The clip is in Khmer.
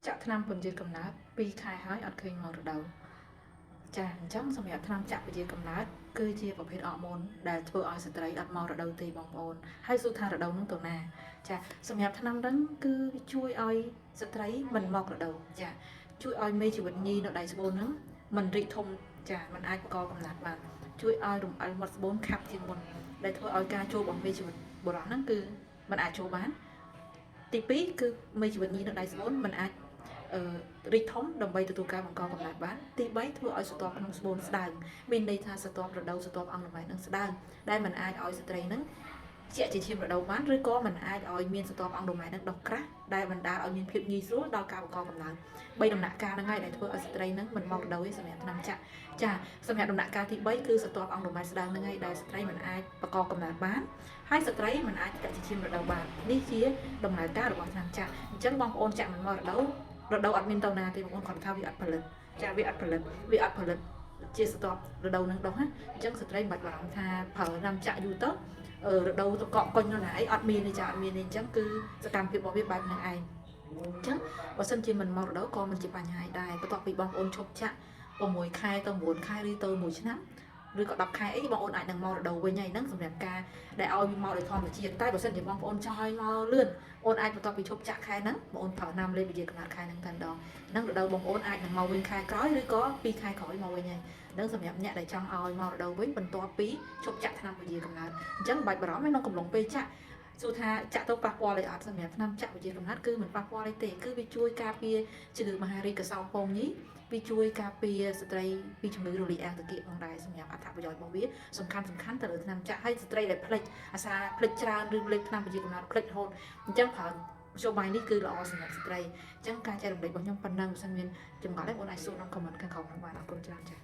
ចាក់ថ្នាំពន្យាកំណើត2ខែហើយអត់ឃើញមករដូវចាអញ្ចឹងសម្រាប់ថ្នាំចាក់ពន្យាកំណើតគឺជាប្រភេទអរម៉ូនដែលធ្វើឲ្យស្ត្រីអត់មករដូវទេបងប្អូនហើយសួរថារដូវនោះទៅណាចាសម្រាប់ថ្នាំហ្នឹងគឺវាជួយឲ្យស្ត្រីមិនមករដូវចាជួយឲ្យមេជីវិតញីនៅដៃស្បូនហ្នឹងមិនរីកធំចាមិនអាចបង្កកំណើតបានជួយឲ្យរំអិលមាត់ស្បូនខាប់ជាងមុនដែលធ្វើឲ្យការចូលរបស់មេជីវិតបុរសហ្នឹងគឺមិនអាចចូលបានទី2គឺមេជីវិតញីនៅដៃស្បូនមិនអាចរីកធំដើម្បីទទួលការបង្កកំណើតបានទី3ធ្វើឲ្យស្រទាប់ក្នុងស្បូនស្ដើងមានន័យថាស្រទាប់រដូវស្រទាប់អង្គលំនឹងស្ដើងដែលមិនអាចឲ្យស្ត្រីនឹងជាជាឈាមរដូវបានឬក៏មិនអាចឲ្យមានស្រទាប់អង្គលំនឹងដុះក្រាស់ដែលបណ្ដាលឲ្យមានភាពងាយស្រួលដល់ការបង្កកំណើត3ដំណាក់កាលហ្នឹងហើយដែលធ្វើឲ្យស្ត្រីនឹងមិនមករដូវទេសម្រាប់ថ្នាំចាក់ចាសម្រាប់ដំណាក់កាលទី3គឺស្រទាប់អង្គលំស្ដើងហ្នឹងហើយដែលស្ត្រីមិនអាចបង្កកំណើតបានហើយស្ត្រីមិនអាចចាក់ជាឈាមរដូវបាននេះជាដំណើរការរបស់ថ្នាំចាក់អញ្ចឹងបងប្អូនចាក់មិនមករដូវអត់មានទៅណាទេបងប្អូនគាត់ថាវាអត់ផលិតចាវាអត់ផលិតជាស្ទាប់រដូវនឹងដុះណាអញ្ចឹងស្ត្រីមិនបាច់បារម្ភថាប្រើថ្នាំចាក់យូរទៅរដូវទៅកក់កុញនោះណាអីអត់មានទេចាអត់មានទេអញ្ចឹងគឺសកម្មភាពរបស់វាបែបហ្នឹងឯងអញ្ចឹងបើសិនជាមិនមករដូវក៏មិនជាបញ្ហាដែរបន្ទាប់ពីបងប្អូនឈប់ចាក់6ខែទៅ9ខែឬទៅ1ឆ្នាំឬក៏10ខែអីបងប្អូនអាចនឹងមករដូវវិញហើយហ្នឹងសម្រាប់ការដែលឲ្យវាមកដោយធម្មជាតិតែបើសិនជាបងប្អូនចង់ឲ្យមកលឿនបងប្អូនអាចបន្ទាប់ពីឈប់ចាក់ខែហ្នឹងបងប្អូនប្រើណាំលេបវិជាកំណត់ខែហ្នឹងតែម្ដងហ្នឹងរដូវបងប្អូនអាចនឹងមកវិញខែក្រោយឬក៏2ខែក្រោយមកវិញហើយហ្នឹងសម្រាប់អ្នកដែលចង់ឲ្យមករដូវវិញបន្ទាប់ពីឈប់ចាក់ថ្នាំវិជាកំណត់អញ្ចឹងបាច់បារម្ភឯក្នុងកំឡុងពេលចាក់សួរថាចាក់ទៅប៉ះពាល់អីអត់សម្រាប់ថ្នាំចាក់វិជាកំណត់គឺមិនប៉ះពាល់អីទេគឺវាជួយការពារជំងឺមហារីកកសោពងញីវាជួយការពារស្ត្រីពីជំងឺរលាកអាងទឹកគៀកផងដែរសម្រាប់អត្ថប្រយោជន៍របស់វាសំខាន់ទៅលើថ្នាំចាក់ហើយស្ត្រីដែលភ្លេចអាសាភ្លេចច្រើនឬលេបថ្នាំវិជាកំណត់ភ្លេចរហូតអញ្ចឹងប្រើមធ្យោបាយនេះគឺល្អសម្រាប់ស្ត្រីអញ្ចឹងការចែករំលែករបស់ខ្ញុំប៉ុណ្ណឹងបើសិនមានចម្ងល់ទេបងអាចសួរក្នុង comment ខាងក្រោមបានអរគុណច្រើនចា៎